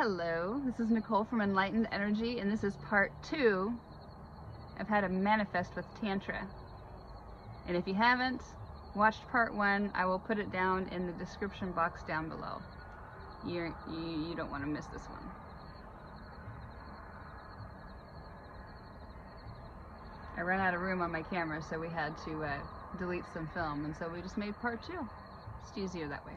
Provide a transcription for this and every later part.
Hello, this is Nicole from Enlightened Energy, and this is part 2 of how to manifest with Tantra. And if you haven't watched part 1, I will put it down in the description box down below. You don't want to miss this one. I ran out of room on my camera, so we had to delete some film, and so we just made part 2. It's easier that way.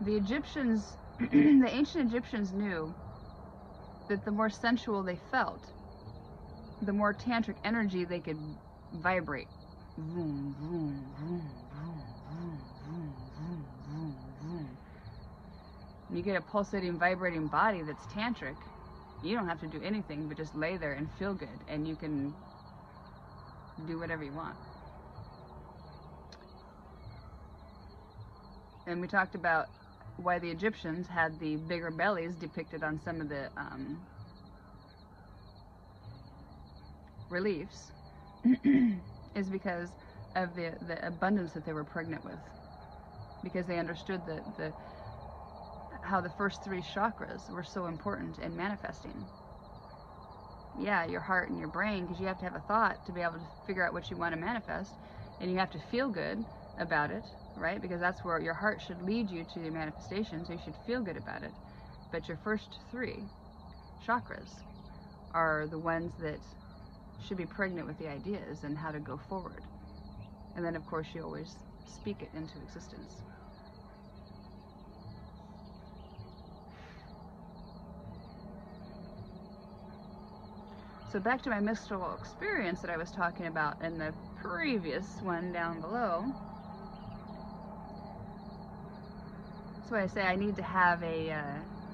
The Egyptians, the ancient Egyptians knew that the more sensual they felt, the more tantric energy they could vibrate. Vroom, vroom, vroom, vroom, vroom, vroom, vroom, vroom, vroom. When you get a pulsating, vibrating body that's tantric, you don't have to do anything but just lay there and feel good, and you can do whatever you want. And we talked about why the Egyptians had the bigger bellies depicted on some of the reliefs is because of the abundance that they were pregnant with, because they understood how the first 3 chakras were so important in manifesting. Yeah, your heart and your brain, because you have to have a thought to be able to figure out what you want to manifest, and you have to feel good about it, right? Because that's where your heart should lead you to the manifestation, so you should feel good about it. But your first 3 chakras are the ones that should be pregnant with the ideas and how to go forward. And then of course you always speak it into existence. So back to my mystical experience that I was talking about in the previous one down below. That's why I say I need to have a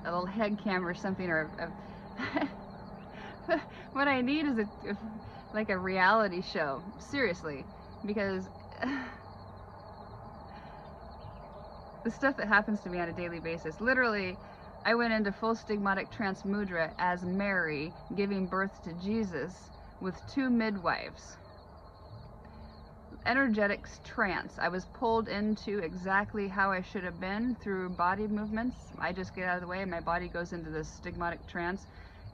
little head cam or something, or what I need is like a reality show, seriously, because the stuff that happens to me on a daily basis. Literally, I went into full stigmatic trance mudra as Mary giving birth to Jesus with 2 midwives. Energetics trance. I was pulled into exactly how I should have been through body movements. I just get out of the way and my body goes into this stigmatic trance,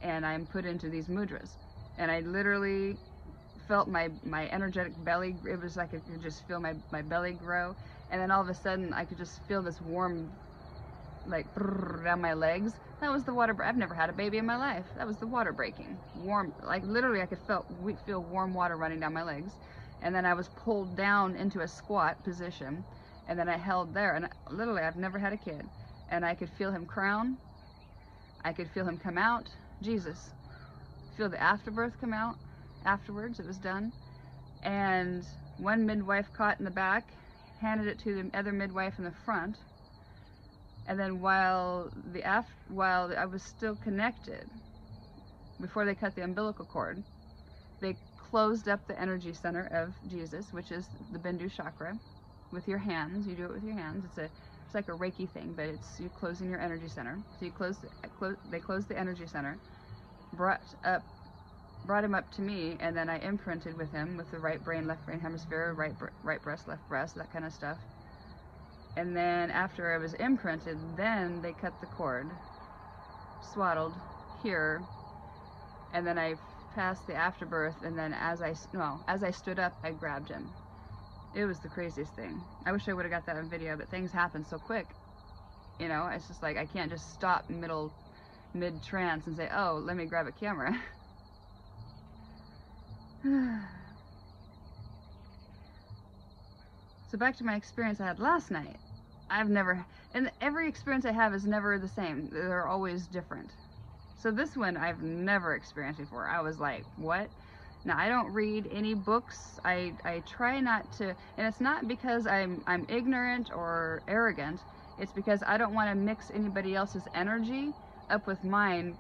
and I'm put into these mudras. And I literally felt my energetic belly. It was like I could just feel my belly grow, and then all of a sudden I could just feel this warm, like, down my legs. That was the water. I've never had a baby in my life. That was the water breaking. Warm, like literally I could feel warm water running down my legs. And then I was pulled down into a squat position, and then I held there, and literally I've never had a kid, and I could feel him crown, I could feel him come out, Jesus, feel the afterbirth come out afterwards. It was done, and one midwife caught in the back, handed it to the other midwife in the front, and then while I was still connected, before they cut the umbilical cord, they closed up the energy center of Jesus, which is the Bindu chakra, with your hands. You do it with your hands. It's like a Reiki thing, but it's you closing your energy center. So you they closed the energy center, brought him up to me, and then I imprinted with him with the right brain, left brain hemisphere, right breast, left breast, that kind of stuff. And then after I was imprinted, then they cut the cord, swaddled here, and then I past the afterbirth, and then as I stood up, I grabbed him. It was the craziest thing. I wish I would have got that on video, but things happen so quick. You know, it's just like I can't just stop mid-trance and say, oh, let me grab a camera. So back to my experience I had last night. And every experience I have is never the same. They're always different. So this one I've never experienced before. I was like, what? Now, I don't read any books. I try not to, and it's not because I'm ignorant or arrogant. It's because I don't want to mix anybody else's energy up with mine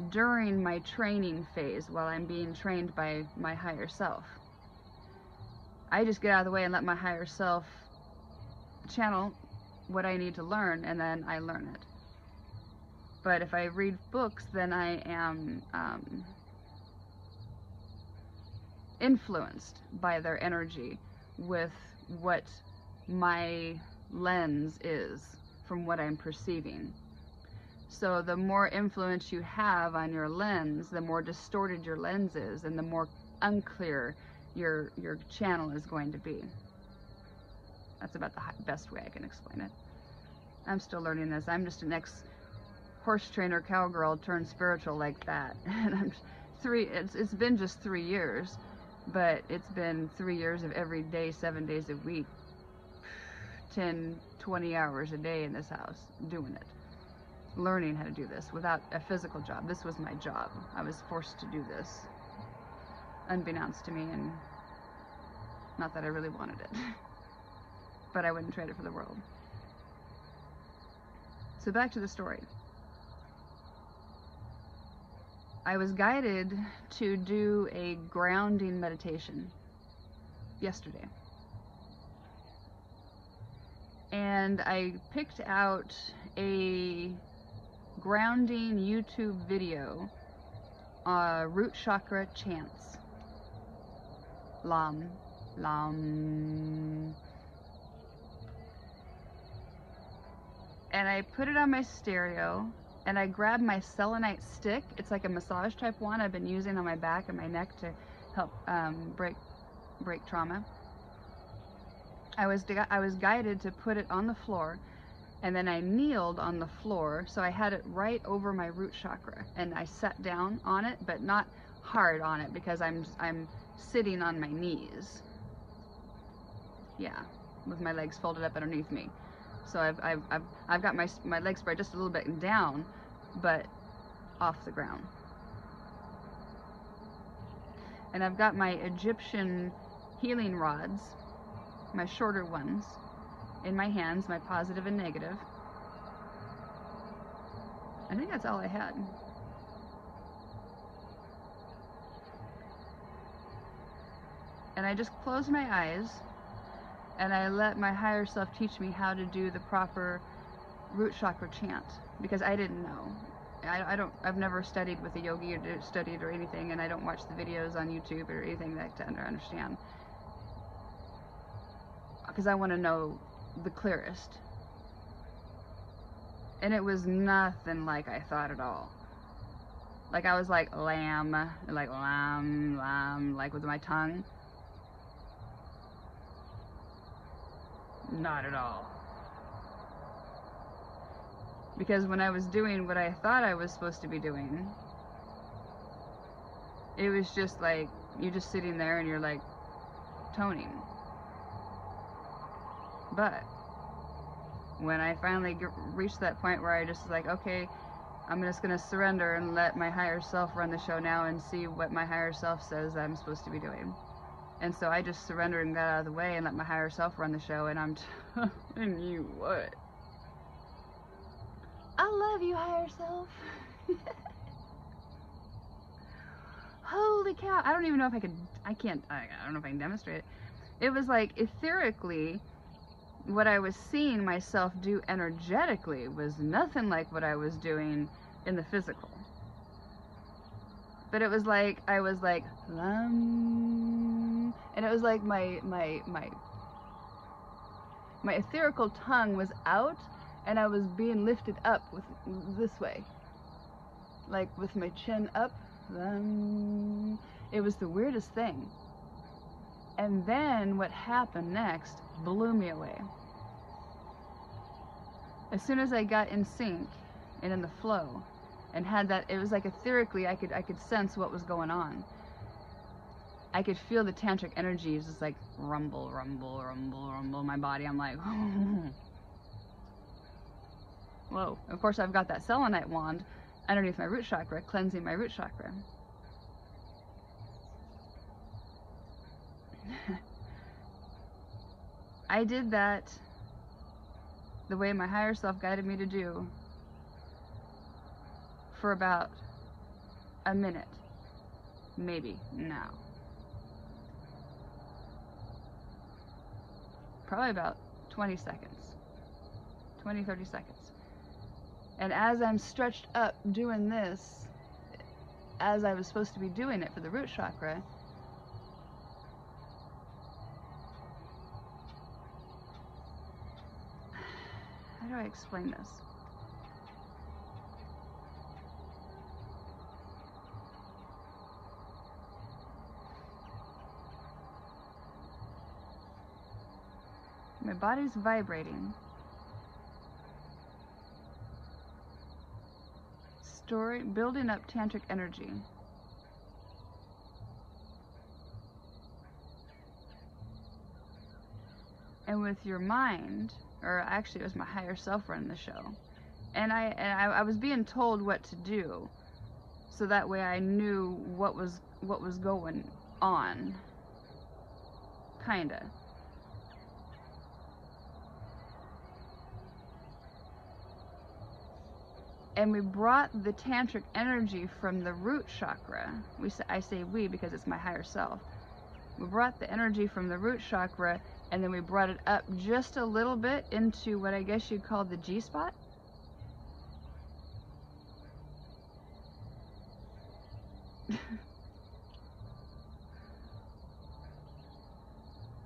during my training phase while I'm being trained by my higher self. I just get out of the way and let my higher self channel what I need to learn, and then I learn it. But if I read books, then I am influenced by their energy with what my lens is from what I'm perceiving. So the more influence you have on your lens, the more distorted your lens is, and the more unclear your channel is going to be. That's about the best way I can explain it. I'm still learning this. I'm just an ex-horse trainer cowgirl turned spiritual like that. And it's been just 3 years, but it's been 3 years of every day, 7 days a week, 10, 20 hours a day in this house doing it. Learning how to do this without a physical job. This was my job. I was forced to do this, unbeknownst to me, and not that I really wanted it, but I wouldn't trade it for the world. So back to the story. I was guided to do a grounding meditation yesterday. And I picked out a grounding YouTube video, root chakra chants. Lam, lam. And I put it on my stereo, and I grabbed my selenite stick. It's like a massage type one I've been using on my back and my neck to help break trauma. I was guided to put it on the floor, and then I kneeled on the floor, so I had it right over my root chakra, and I sat down on it, but not hard on it, because I'm sitting on my knees. Yeah, with my legs folded up underneath me. So I've got my legs spread just a little bit down, but off the ground. And I've got my Egyptian healing rods, my shorter ones, in my hands, my positive and negative. I think that's all I had. And I just closed my eyes, and I let my higher self teach me how to do the proper root chakra chant, because I didn't know. I've never studied with a yogi or studied or anything, and I don't watch the videos on YouTube or anything like that to understand, because I want to know the clearest. And it was nothing like I thought at all. Like I was like lamb, like lamb, lamb, like with my tongue. Not at all. Because when I was doing what I thought I was supposed to be doing, it was just like, you're just sitting there and you're like toning. But when I finally reached that point where I just was like, okay, I'm just going to surrender and let my higher self run the show now and see what my higher self says that I'm supposed to be doing. And so I just surrendered and got out of the way and let my higher self run the show, and I'm telling you what. I love you, higher self. Holy cow. I don't even know if I don't know if I can demonstrate it. It was like etherically, what I was seeing myself do energetically was nothing like what I was doing in the physical. But it was like, I was like, and it was like my etherical tongue was out, and I was being lifted up with this way, like with my chin up. It was the weirdest thing. And then what happened next blew me away. As soon as I got in sync and in the flow, and had that, it was like etherically, I could sense what was going on. I could feel the tantric energies, just like rumble, rumble, rumble, rumble in my body. I'm like, whoa. Of course, I've got that selenite wand underneath my root chakra, cleansing my root chakra. I did that the way my higher self guided me to do for about a minute, maybe now. Probably about 20 seconds, 20, 30 seconds. And as I'm stretched up doing this, as I was supposed to be doing it for the root chakra, do I explain this? My body's vibrating. Building up tantric energy. And with your mind, or actually it was my higher self running the show, and I was being told what to do, so that way I knew what was going on, kinda. And we brought the tantric energy from the root chakra. I say we because it's my higher self. We brought the energy from the root chakra, and then we brought it up just a little bit into what I guess you'd call the G spot.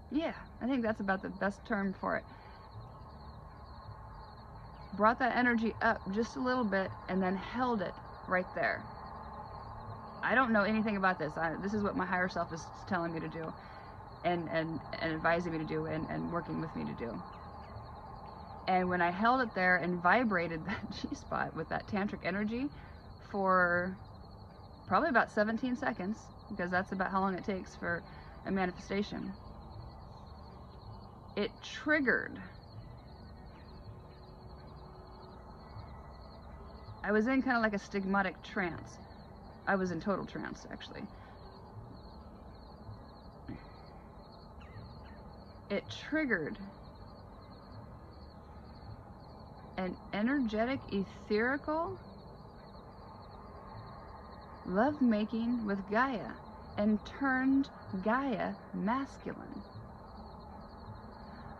Yeah, I think that's about the best term for it. Brought that energy up just a little bit and then held it right there. I don't know anything about this. This is what my higher self is telling me to do, and advising me to do, and working with me to do. And when I held it there and vibrated that G-spot with that tantric energy for probably about 17 seconds, because that's about how long it takes for a manifestation, it triggered. I was in kind of like a stigmatic trance. I was in total trance, actually. It triggered an energetic, etherical lovemaking with Gaia, and turned Gaia masculine.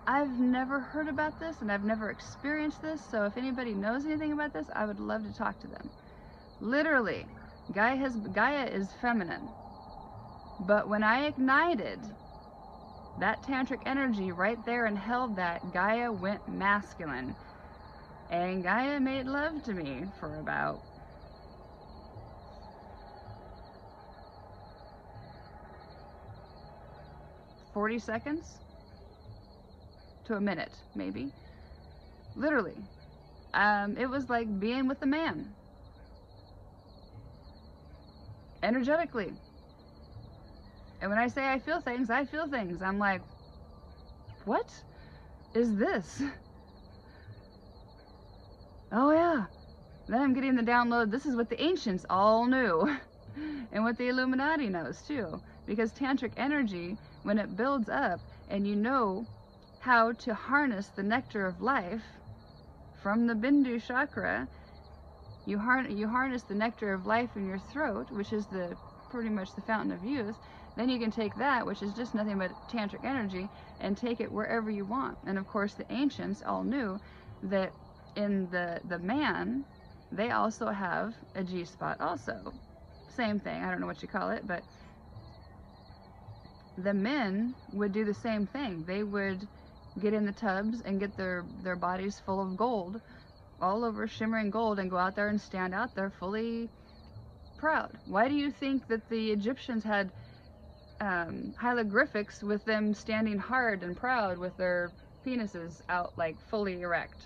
I've never heard about this, and I've never experienced this, so if anybody knows anything about this, I would love to talk to them. Literally, Gaia is feminine. But when I ignited that tantric energy right there and held that, Gaia went masculine. And Gaia made love to me for about 40 seconds to a minute, maybe. Literally. It was like being with the man. Energetically. And when I say I feel things, I feel things. I'm like, what is this? Oh yeah. Then I'm getting the download. This is what the ancients all knew. And what the Illuminati knows too. Because tantric energy, when it builds up and you know how to harness the nectar of life from the Bindu chakra, you harness the nectar of life in your throat, which is pretty much the fountain of youth. Then you can take that, which is just nothing but tantric energy, and take it wherever you want. And of course the ancients all knew that in the man, they also have a G-spot also. Same thing, I don't know what you call it, but the men would do the same thing. They would get in the tubs and get their bodies full of gold, all over shimmering gold, and go out there and stand out there fully proud. Why do you think that the Egyptians had hieroglyphics with them standing hard and proud with their penises out like fully erect?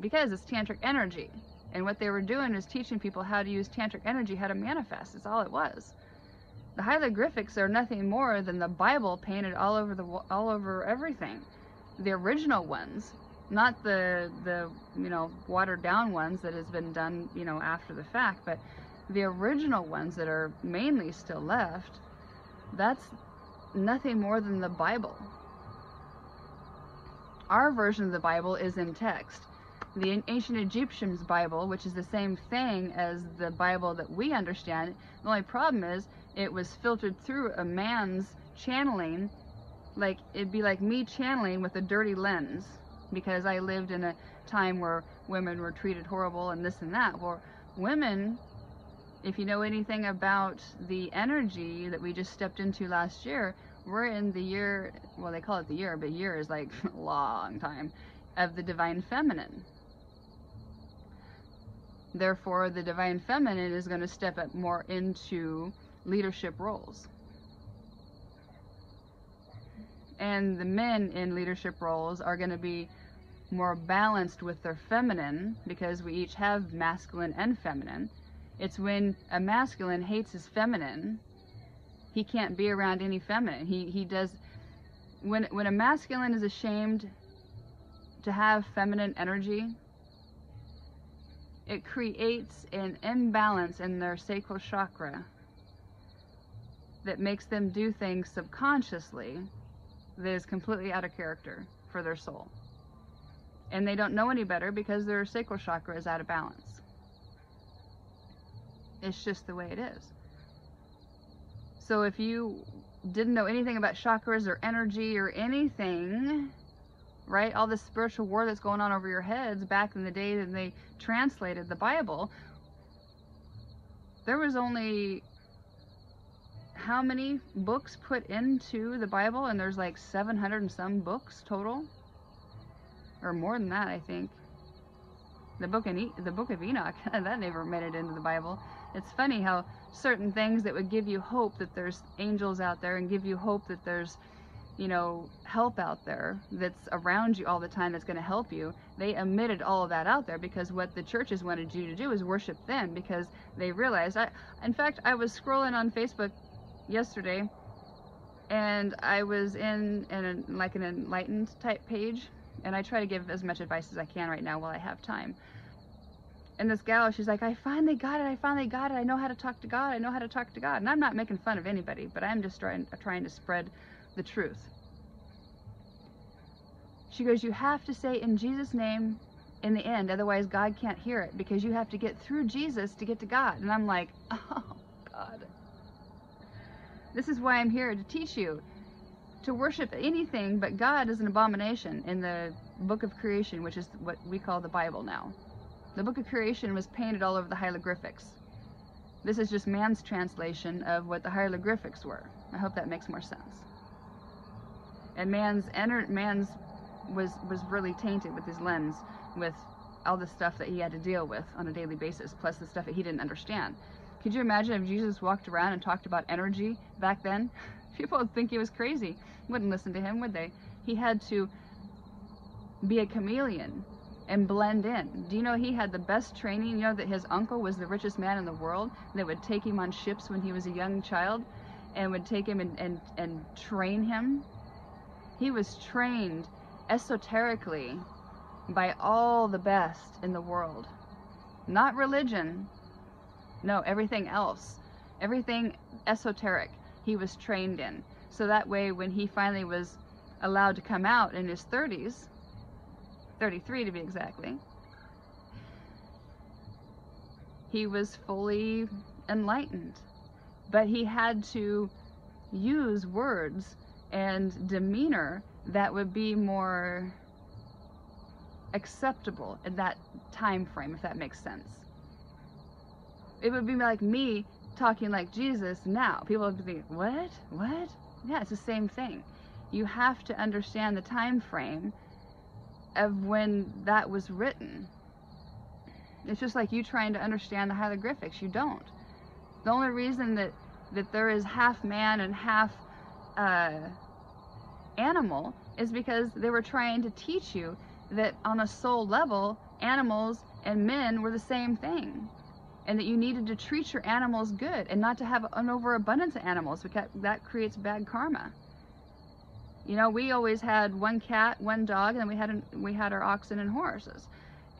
Because it's tantric energy. And what they were doing is teaching people how to use tantric energy, how to manifest. That's all it was. The hieroglyphics are nothing more than the Bible painted all over everything. The original ones, not the watered down ones that has been done after the fact, but the original ones that are mainly still left, that's nothing more than the Bible. Our version of the Bible is in text. The ancient Egyptians' Bible, which is the same thing as the Bible that we understand, the only problem is it was filtered through a man's channeling. Like, it'd be like me channeling with a dirty lens, because I lived in a time where women were treated horrible and this and that. Well, women, if you know anything about the energy that we just stepped into last year, we're in the year, well, they call it the year, but year is like a long time. of the divine feminine. Therefore, the divine feminine is going to step up more into leadership roles. And the men in leadership roles are going to be more balanced with their feminine, because we each have masculine and feminine. It's when a masculine hates his feminine, he can't be around any feminine. He does, when a masculine is ashamed to have feminine energy, it creates an imbalance in their sacral chakra that makes them do things subconsciously that is completely out of character for their soul. And they don't know any better because their sacral chakra is out of balance. It's just the way it is. So if you didn't know anything about chakras or energy or anything, right, all this spiritual war that's going on over your heads back in the day that they translated the Bible, there was only how many books put into the Bible? And there's like 700 and some books total, or more than that, I think. The book of Enoch, that never made it into the Bible. It's funny how certain things that would give you hope that there's angels out there and give you hope that there's, you know, help out there that's around you all the time that's going to help you, they omitted all of that out there, because what the churches wanted you to do is worship them, because they realized, in fact, I was scrolling on Facebook yesterday, and I was in like an enlightened type page, and I try to give as much advice as I can right now while I have time. And this gal, she's like, I finally got it, I know how to talk to God, and I'm not making fun of anybody, but I'm just trying to spread the truth. She goes, you have to say in Jesus' name in the end, otherwise God can't hear it, because you have to get through Jesus to get to God. And I'm like, oh God, this is why I'm here, to teach you. To worship anything but God is an abomination in the book of creation, which is what we call the Bible now. The book of creation was painted all over the hieroglyphics. This is just man's translation of what the hieroglyphics were. I hope that makes more sense. And man's was really tainted with his lens, with all the stuff that he had to deal with on a daily basis, plus the stuff that he didn't understand. Could you imagine if Jesus walked around and talked about energy back then? People would think he was crazy. Wouldn't listen to him, would they? He had to be a chameleon and blend in. Do you know he had the best training? You know that his uncle was the richest man in the world, that would take him on ships when he was a young child and would take him and train him? He was trained esoterically by all the best in the world. Not religion. No, everything else. Everything esoteric he was trained in. So that way, when he finally was allowed to come out in his 30s, 33 to be exactly, he was fully enlightened. But he had to use words and demeanor that would be more acceptable in that time frame, if that makes sense. It would be like me talking like Jesus now. People would be, what? What? Yeah, it's the same thing. You have to understand the time frame of when that was written. It's just like you trying to understand the hieroglyphics. You don't. The only reason that there is half man and half animal is because they were trying to teach you that on a soul level, animals and men were the same thing, and that you needed to treat your animals good and not to have an overabundance of animals, because that creates bad karma. You know, we always had one cat, one dog, and then we had our oxen and horses,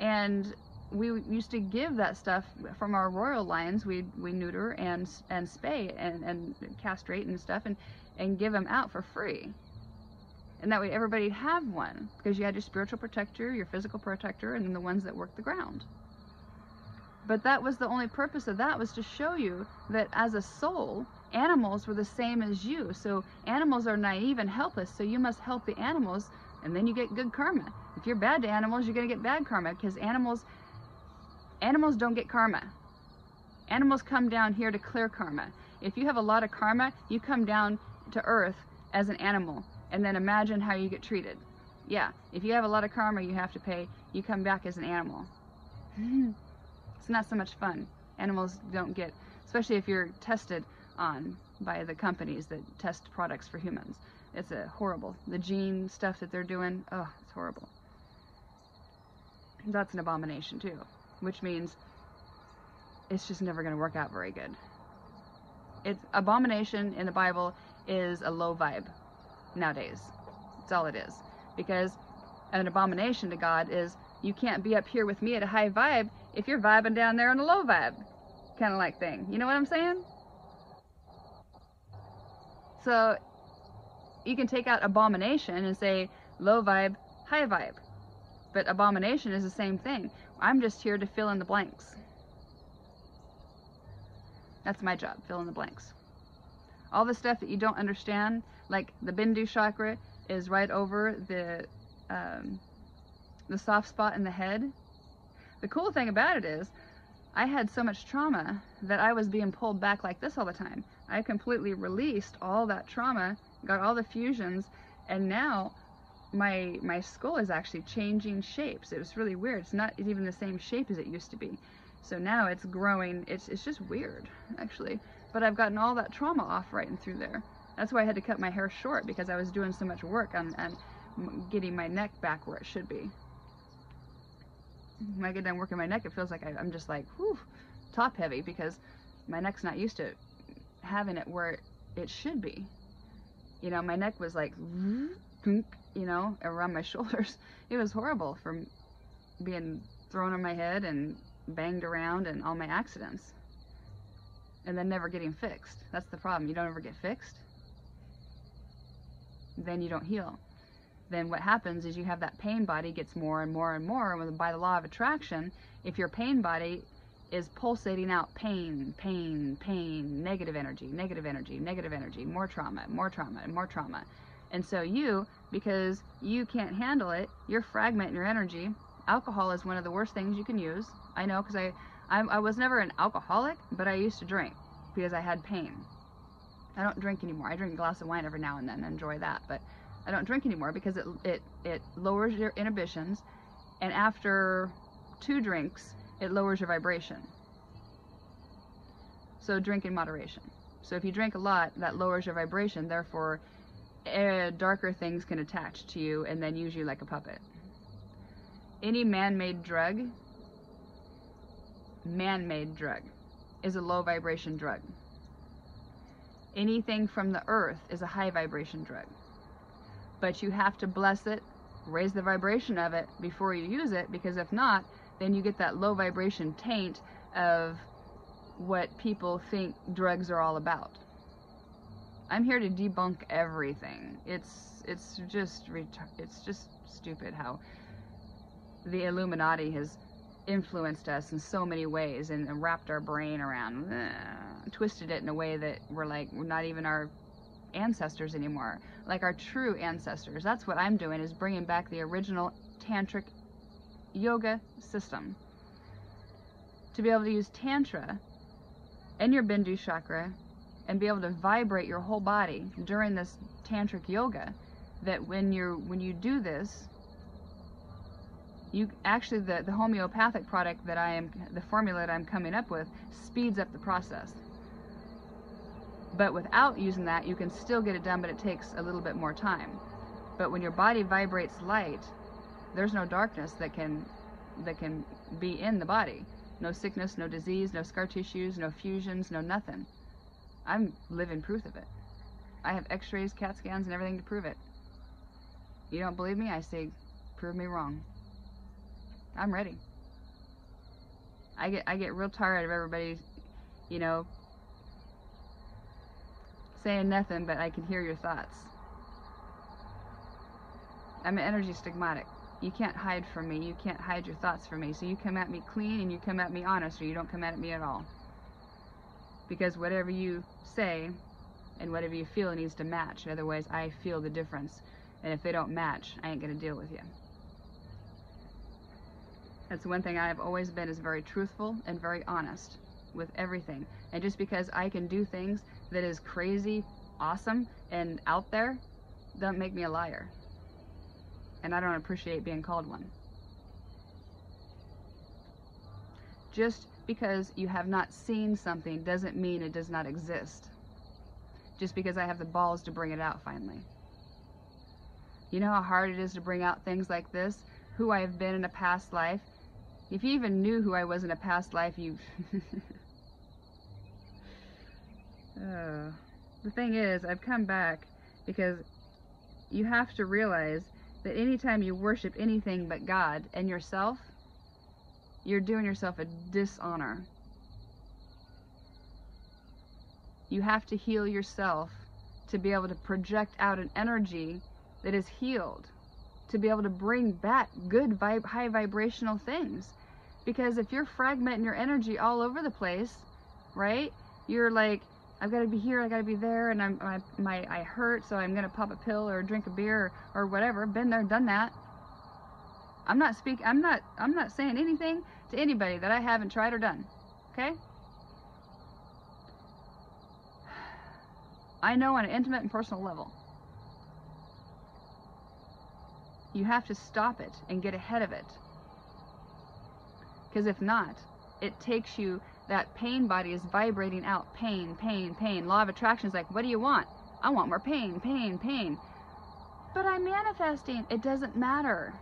and we used to give that stuff from our royal lines. We neuter and spay and castrate and stuff, and give them out for free. And that way everybody'd have one, because you had your spiritual protector, your physical protector, and then the ones that worked the ground. But that was the only purpose of that, was to show you that as a soul, animals were the same as you. So animals are naive and helpless, so you must help the animals, and then you get good karma. If you're bad to animals, you're going to get bad karma, because animals don't get karma. Animals come down here to clear karma. If you have a lot of karma, you come down to earth as an animal, and then imagine how you get treated. Yeah, if you have a lot of karma you have to pay, you come back as an animal. It's not so much fun. Animals don't get, especially if you're tested on by the companies that test products for humans. It's a horrible. The gene stuff that they're doing, oh, it's horrible. That's an abomination too, which means it's just never going to work out very good. It's abomination in the Bible is a low vibe nowadays. That's all it is. Because an abomination to God is, you can't be up here with me at a high vibe if you're vibing down there on a low vibe kind of like thing. You know what I'm saying? So you can take out abomination and say low vibe, high vibe. But abomination is the same thing. I'm just here to fill in the blanks. That's my job, fill in the blanks. All the stuff that you don't understand, like the Bindu chakra is right over the soft spot in the head. The cool thing about it is, I had so much trauma that I was being pulled back like this all the time. I completely released all that trauma, got all the fusions, and now my skull is actually changing shapes. It was really weird. It's not even the same shape as it used to be. So now it's growing. It's just weird, actually. But I've gotten all that trauma off right and through there. That's why I had to cut my hair short, because I was doing so much work on getting my neck back where it should be. When I get done working my neck, it feels like I'm just like, whew, top heavy, because my neck's not used to having it where it should be. You know, my neck was like, you know, around my shoulders. It was horrible from being thrown on my head and banged around and all my accidents. And then never getting fixed. That's the problem. You don't ever get fixed, then you don't heal. Then what happens is you have that pain body gets more and more and more. And by the law of attraction, if your pain body is pulsating out pain, pain, pain, negative energy, negative energy, negative energy, more trauma, more trauma, and more trauma. And so you, because you can't handle it, you're fragmenting your energy. Alcohol is one of the worst things you can use. I know, because I was never an alcoholic, but I used to drink because I had pain. I don't drink anymore. I drink a glass of wine every now and then and enjoy that, but I don't drink anymore because it lowers your inhibitions, and after 2 drinks, it lowers your vibration. So drink in moderation. So if you drink a lot, that lowers your vibration, therefore darker things can attach to you and then use you like a puppet. Any man-made drug is a low vibration drug. Anything from the earth is a high vibration drug. But you have to bless it, raise the vibration of it before you use it, because if not, then you get that low vibration taint of what people think drugs are all about. I'm here to debunk everything. It's just stupid how the Illuminati has influenced us in so many ways and wrapped our brain around, twisted it in a way that we're not even our ancestors anymore, like our true ancestors. That's what I'm doing, is bringing back the original tantric yoga system. To be able to use tantra and your Bindu chakra and be able to vibrate your whole body during this tantric yoga, that when you do this, you actually, the homeopathic product that the formula that I'm coming up with speeds up the process. But without using that, you can still get it done, but it takes a little bit more time. But when your body vibrates light, there's no darkness that can be in the body. No sickness, no disease, no scar tissues, no fusions, no nothing. I'm living proof of it. I have x-rays, CAT scans, and everything to prove it. You don't believe me? I say, prove me wrong. I'm ready. I get real tired of everybody, you know, saying nothing, but I can hear your thoughts. I'm an energy stigmatic. You can't hide from me. You can't hide your thoughts from me. So you come at me clean and you come at me honest, or you don't come at me at all. Because whatever you say and whatever you feel needs to match. Otherwise, I feel the difference. And if they don't match, I ain't going to deal with you. That's one thing I've always been, is very truthful and very honest with everything. And just because I can do things that is crazy, awesome, and out there, don't make me a liar. and I don't appreciate being called one. Just because you have not seen something doesn't mean it does not exist. Just because I have the balls to bring it out finally. You know how hard it is to bring out things like this? Who I have been in a past life? If you even knew who I was in a past life, you... The thing is, I've come back because you have to realize that anytime you worship anything but God and yourself, you're doing yourself a dishonor. You have to heal yourself to be able to project out an energy that is healed, to be able to bring back good high vibrational things. Because if you're fragmenting your energy all over the place, right? You're like, I've got to be here, I got to be there, and I hurt, so I'm going to pop a pill or drink a beer or whatever. Been there, done that. I'm not saying anything to anybody that I haven't tried or done. Okay? I know on an intimate and personal level. You have to stop it and get ahead of it. Because if not, it takes you, that pain body is vibrating out pain, pain, pain. Law of attraction is like, what do you want? I want more pain, pain, pain. But I'm manifesting. It doesn't matter.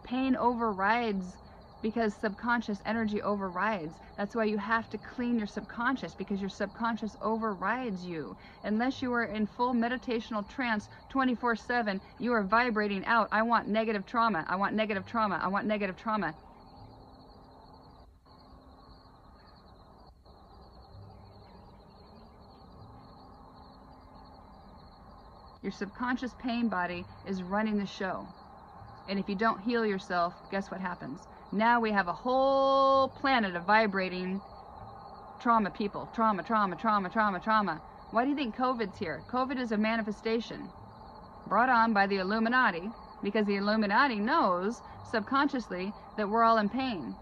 Pain overrides because subconscious energy overrides. That's why you have to clean your subconscious, because your subconscious overrides you. Unless you are in full meditational trance 24/7, you are vibrating out, I want negative trauma, I want negative trauma, I want negative trauma. Your subconscious pain body is running the show. And if you don't heal yourself, guess what happens? Now we have a whole planet of vibrating trauma people. Trauma, trauma, trauma, trauma, trauma. Why do you think COVID's here? COVID is a manifestation brought on by the Illuminati, because the Illuminati knows subconsciously that we're all in pain.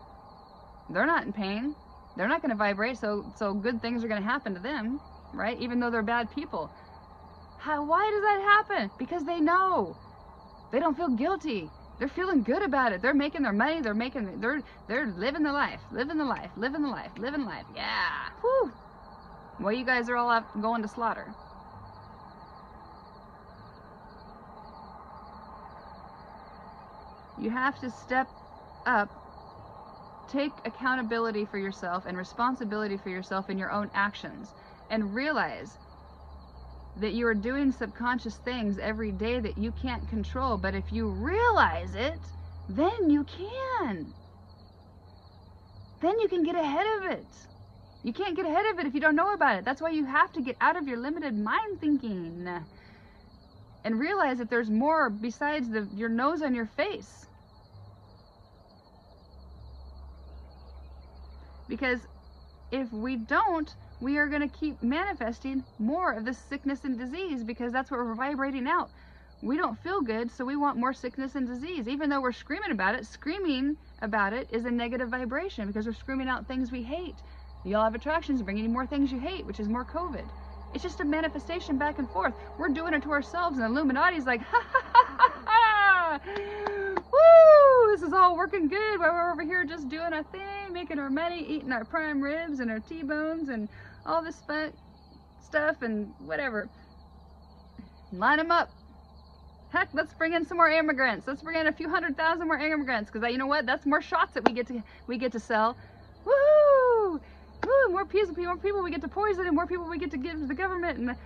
They're not in pain. They're not going to vibrate, so good things are going to happen to them, right? Even though they're bad people. Why does that happen? Because they know. They don't feel guilty. They're feeling good about it. They're making their money. They're living the life, living the life, living the life, living life. Yeah. Whew. Well, you guys are all out going to slaughter. You have to step up, take accountability for yourself and responsibility for yourself in your own actions, and realize that you are doing subconscious things every day that you can't control. But if you realize it, then you can. Then you can get ahead of it. You can't get ahead of it if you don't know about it. That's why you have to get out of your limited mind thinking and realize that there's more besides your nose on your face. Because if we don't, we are going to keep manifesting more of this sickness and disease, because that's what we're vibrating out. We don't feel good, so we want more sickness and disease. Even though we're screaming about it is a negative vibration, because we're screaming out things we hate. The law of attraction is bringing you more things you hate, which is more COVID. It's just a manifestation back and forth. We're doing it to ourselves, and the Illuminati's like, ha ha ha ha ha! Woo! This is all working good while we're over here just doing our thing, making our money, eating our prime ribs and our T-bones and all this fun stuff and whatever. Line them up. Heck, let's bring in some more immigrants. Let's bring in a few 100,000 more immigrants, because you know what? That's more shots that we get to sell. Woo! Woo! More people we get to poison, and more people we get to give to the government, and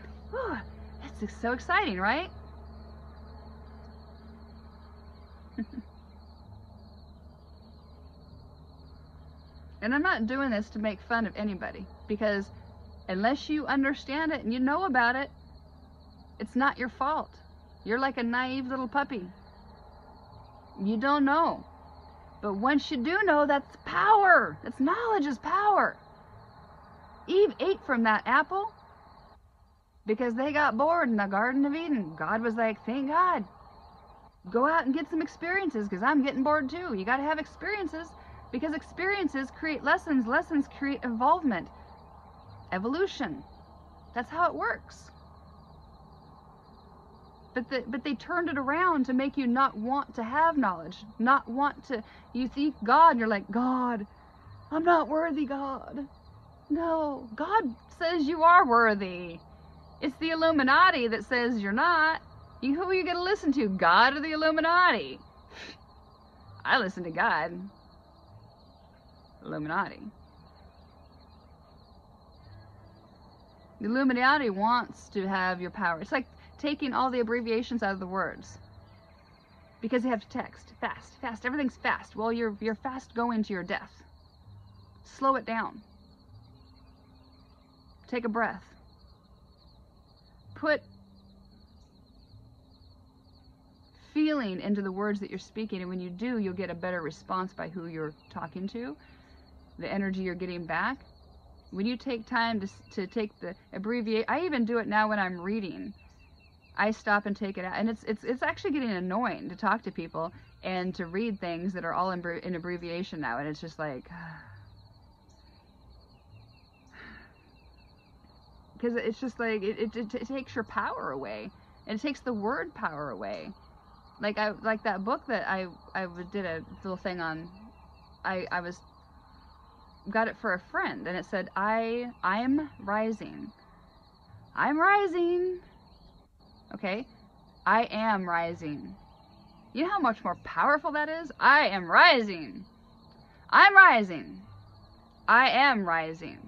it's so exciting, right? And I'm not doing this to make fun of anybody, because unless you understand it and you know about it, it's not your fault. You're like a naive little puppy. You don't know. But once you do know, that's power. That's knowledge is power. Eve ate from that apple because they got bored in the Garden of Eden. God was like, thank God. Go out and get some experiences, because I'm getting bored too. You got to have experiences, because experiences create lessons. Lessons create evolvement. Evolution. That's how it works. But they turned it around to make you not want to have knowledge, not want to. You think God, and you're like, God, I'm not worthy, God. No, God says you are worthy. It's the Illuminati that says you're not. Who are you going to listen to, God or the Illuminati? I listen to God. Illuminati. The Illuminati wants to have your power. It's like taking all the abbreviations out of the words. Because they have to text. Fast, fast. Everything's fast. Well, you're fast going to your death. Slow it down. Take a breath. Put feeling into the words that you're speaking, and when you do, you'll get a better response by who you're talking to, the energy you're getting back. When you take time to take the abbreviate, I even do it now when I'm reading. I stop and take it out, and it's actually getting annoying to talk to people and to read things that are all in abbreviation now, and it's just like, because it's just like it takes your power away, and it takes the word power away. Like that book that I did a little thing on. I got it for a friend, and it said, I'm rising. I'm rising. Okay? I am rising. You know how much more powerful that is? I am rising. I'm rising. I am rising.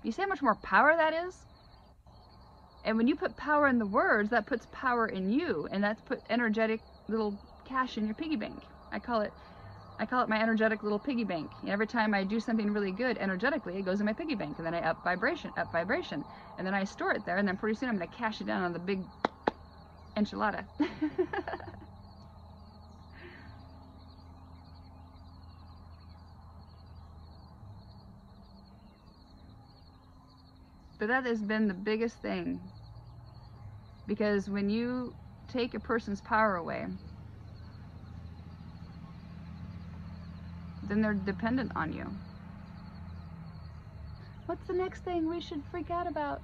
You see how much more power that is? And when you put power in the words, that puts power in you, and that's put energetic little cash in your piggy bank. I call it my energetic little piggy bank. And every time I do something really good energetically, it goes in my piggy bank, and then I up vibration, and then I store it there, and then pretty soon I'm going to cash it down on the big enchilada. But that has been the biggest thing, because when you take a person's power away, then they're dependent on you. What's the next thing we should freak out about?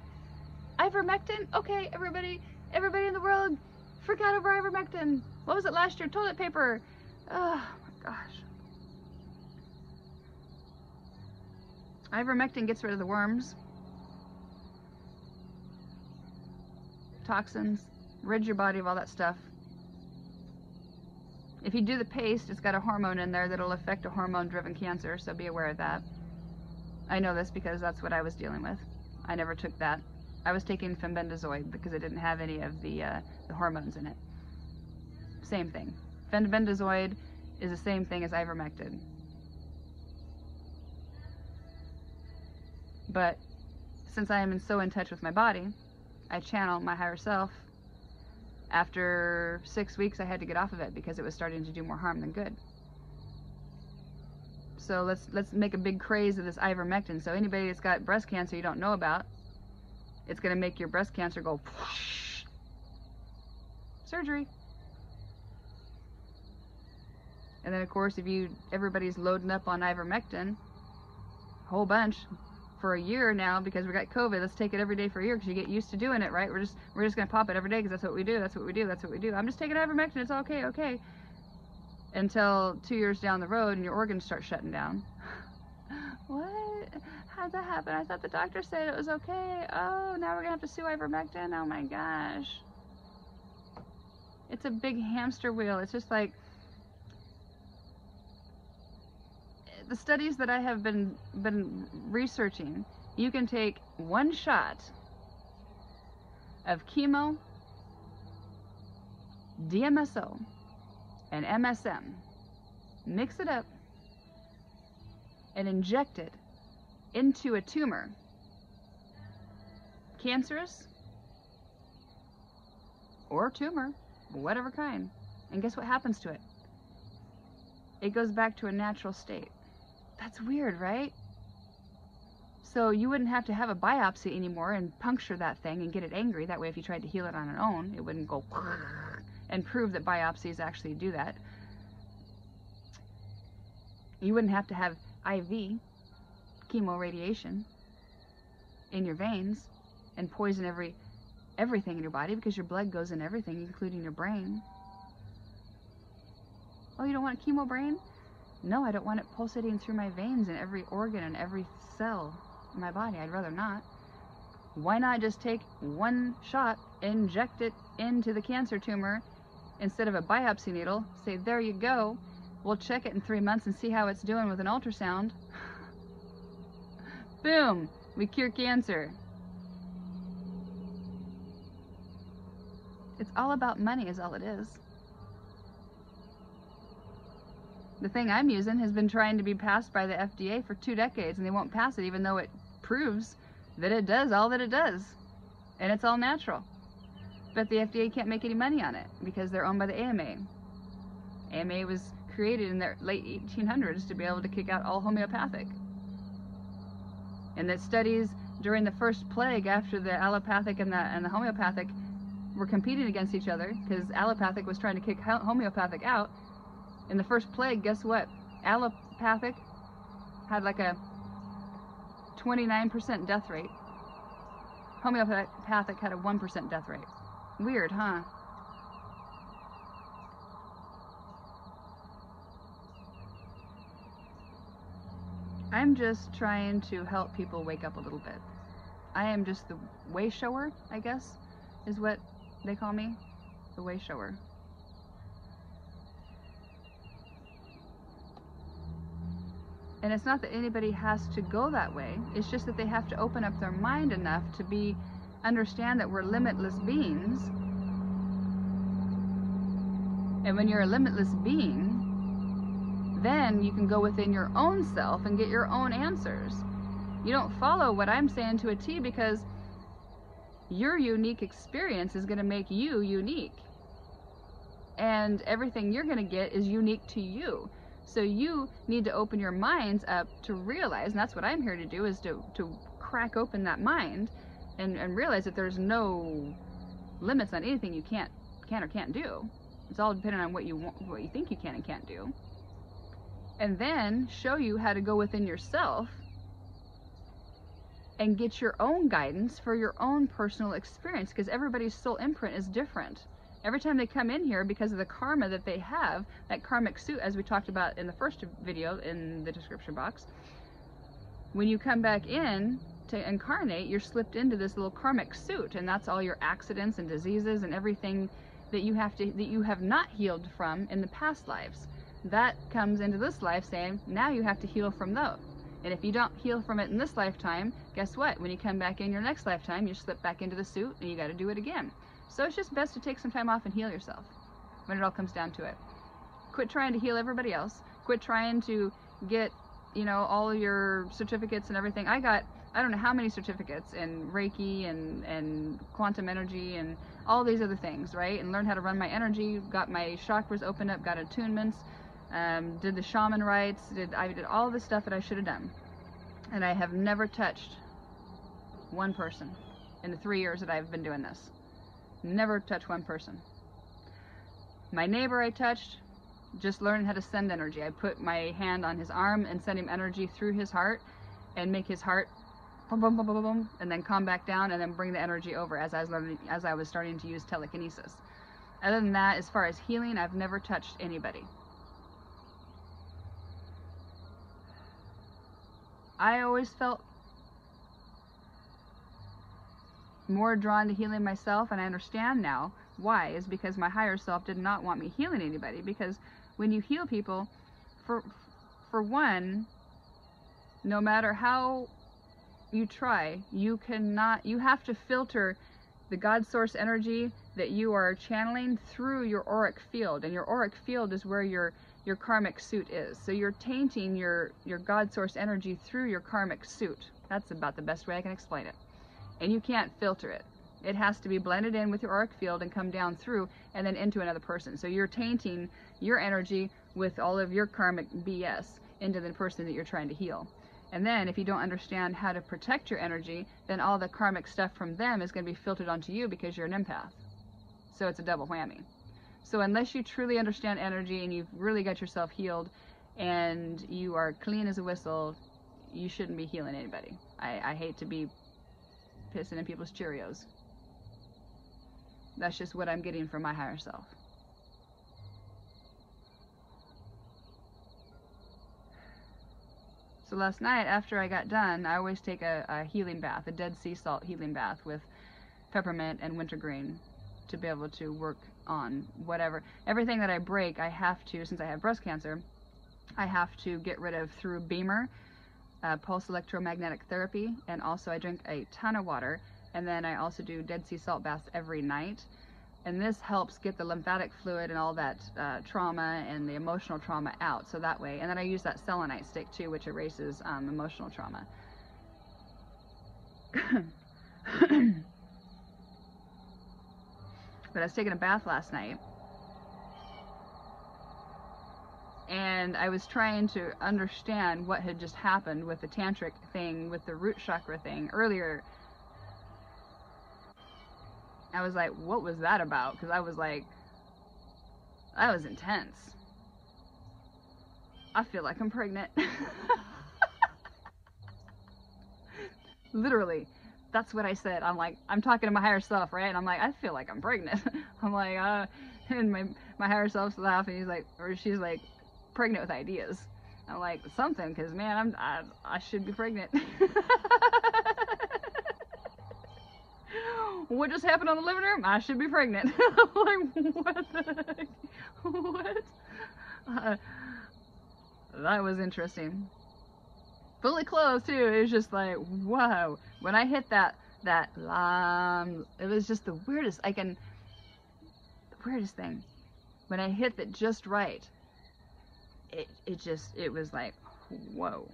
Ivermectin? Okay, everybody in the world, freak out over ivermectin. What was it last year? Toilet paper. Oh my gosh. Ivermectin gets rid of the worms, toxins, rids your body of all that stuff. If you do the paste, it's got a hormone in there that'll affect a hormone-driven cancer, so be aware of that. I know this because that's what I was dealing with. I never took that. I was taking fenbendazoid because it didn't have any of the hormones in it. Same thing. Fenbendazoid is the same thing as ivermectin. But since I am so in touch with my body, I channel my higher self. After 6 weeks, I had to get off of it because it was starting to do more harm than good. So let's make a big craze of this ivermectin. So anybody that's got breast cancer you don't know about, it's going to make your breast cancer go whoosh. Surgery. And then of course, if everybody's loading up on ivermectin, a whole bunch, for a year now because we got COVID. Let's take it every day for a year because you get used to doing it, right? We're just gonna pop it every day because that's what we do. That's what we do. That's what we do. I'm just taking ivermectin. It's okay. Until 2 years down the road and your organs start shutting down. What? How'd that happen? I thought the doctor said it was okay. Oh, now we're gonna have to sue ivermectin. Oh my gosh. It's a big hamster wheel. It's just like the studies that I have been researching. You can take one shot of chemo, DMSO, and MSM, mix it up, and inject it into a tumor, cancerous or tumor, whatever kind, and guess what happens to it? It goes back to a natural state. That's weird, right? So you wouldn't have to have a biopsy anymore and puncture that thing and get it angry. That way, if you tried to heal it on its own, it wouldn't go and prove that biopsies actually do that. You wouldn't have to have IV chemo radiation in your veins and poison every everything in your body because your blood goes in everything, including your brain. Oh, you don't want a chemo brain? No, I don't want it pulsating through my veins in every organ and every cell in my body. I'd rather not. Why not just take one shot, inject it into the cancer tumor instead of a biopsy needle, say, there you go, we'll check it in 3 months and see how it's doing with an ultrasound. Boom, we cure cancer. It's all about money is all it is. The thing I'm using has been trying to be passed by the FDA for 2 decades, and they won't pass it even though it proves that it does all that it does. And it's all natural. But the FDA can't make any money on it because they're owned by the AMA. AMA was created in the late 1800s to be able to kick out all homeopathic. And that studies during the first plague after the allopathic and the homeopathic were competing against each other because allopathic was trying to kick homeopathic out. In the first plague, guess what? Allopathic had like a 29% death rate. Homeopathic had a 1% death rate. Weird, huh? I'm just trying to help people wake up a little bit. I am just the way shower, I guess, is what they call me. The way shower. And it's not that anybody has to go that way. It's just that they have to open up their mind enough to understand that we're limitless beings. And when you're a limitless being, then you can go within your own self and get your own answers. You don't follow what I'm saying to a T because your unique experience is going to make you unique. And everything you're going to get is unique to you. So you need to open your minds up to realize, and that's what I'm here to do, is to crack open that mind and realize that there's no limits on anything you can or can't do. It's all dependent on what you want, what you think you can and can't do. And then show you how to go within yourself and get your own guidance for your own personal experience, because everybody's soul imprint is different. Every time they come in here, because of the karma that they have, that karmic suit, as we talked about in the first video in the description box, when you come back in to incarnate, you're slipped into this little karmic suit, and that's all your accidents and diseases and everything that you have not healed from in the past lives. That comes into this life saying, now you have to heal from those. And if you don't heal from it in this lifetime, guess what? When you come back in your next lifetime, you slip back into the suit and you got to do it again. So it's just best to take some time off and heal yourself when it all comes down to it. Quit trying to heal everybody else. Quit trying to get, all of your certificates and everything. I don't know how many certificates in Reiki and quantum energy and all these other things, right? And learned how to run my energy, got my chakras opened up, got attunements, did the shaman rites, I did all the stuff that I should have done. And I have never touched one person in the 3 years that I've been doing this. Never touched one person. My neighbor I touched, just learned how to send energy. I put my hand on his arm and send him energy through his heart and make his heart boom, boom, boom, boom, boom, and then calm back down and then bring the energy over as I was starting to use telekinesis. Other than that, as far as healing, I've never touched anybody. I always felt more drawn to healing myself, and I understand now why, is because my higher self did not want me healing anybody. Because when you heal people, for one, no matter how you try, you have to filter the God source energy that you are channeling through your auric field, and your auric field is where your karmic suit is. So you're tainting your God source energy through your karmic suit. That's about the best way I can explain it. And you can't filter it. It has to be blended in with your auric field and come down through and then into another person. So you're tainting your energy with all of your karmic BS into the person that you're trying to heal. And then if you don't understand how to protect your energy, then all the karmic stuff from them is going to be filtered onto you because you're an empath. So it's a double whammy. So unless you truly understand energy and you've really got yourself healed and you are clean as a whistle, you shouldn't be healing anybody. I hate to be pissing in people's Cheerios. That's just what I'm getting from my higher self. So last night, after I got done, I always take a healing bath, a Dead Sea salt healing bath with peppermint and wintergreen to be able to work on whatever. Everything that I break, I have to, since I have breast cancer, I have to get rid of through Beamer, pulse electromagnetic therapy, and also I drink a ton of water, and then I also do Dead Sea salt baths every night. And this helps get the lymphatic fluid and all that trauma and the emotional trauma out, so that way. And then I use that selenite stick too, which erases emotional trauma. But I was taking a bath last night, and I was trying to understand what had just happened with the tantric thing, with the root chakra thing earlier. I was like, what was that about? Because I was like, that was intense. I feel like I'm pregnant. Literally, that's what I said. I'm like, I'm talking to my higher self, right? And I'm like, I feel like I'm pregnant. I'm like, and my higher self's laughing. He's like, or she's like, pregnant with ideas. I'm like, something, because man, I should be pregnant. What just happened on the living room? I should be pregnant. Like, what the heck? What? That was interesting. Fully clothed too. It was just like, whoa. When I hit that it was just the weirdest. The weirdest thing. When I hit that just right, it was like, whoa.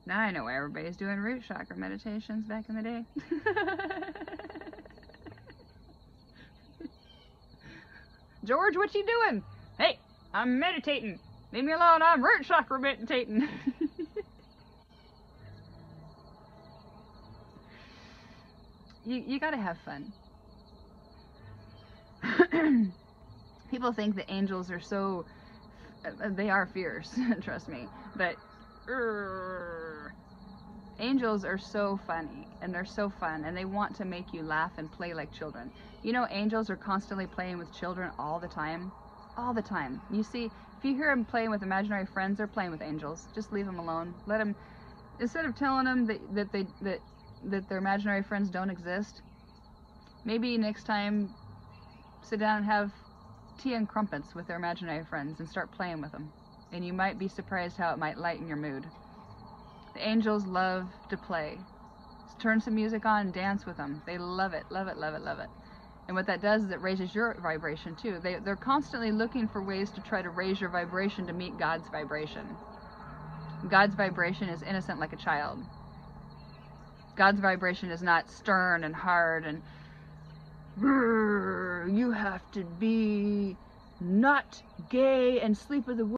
Now I know why everybody's doing root chakra meditations back in the day. George, what you doing? Hey, I'm meditating. Leave me alone, I'm root chakra meditating. You gotta have fun. People think that angels are so, they are fierce, trust me, but angels are so funny, and they're so fun, and they want to make you laugh and play like children. You know, angels are constantly playing with children all the time. All the time. You see, if you hear them playing with imaginary friends, they're playing with angels. Just leave them alone. Let them, instead of telling them that their imaginary friends don't exist, maybe next time sit down and have tea and crumpets with their imaginary friends and start playing with them. And you might be surprised how it might lighten your mood. The angels love to play. Just turn some music on and dance with them. They love it, love it, love it, love it. And what that does is it raises your vibration too. They're constantly looking for ways to try to raise your vibration to meet God's vibration. God's vibration is innocent like a child. God's vibration is not stern and hard and you have to be not gay and sleep with a woman.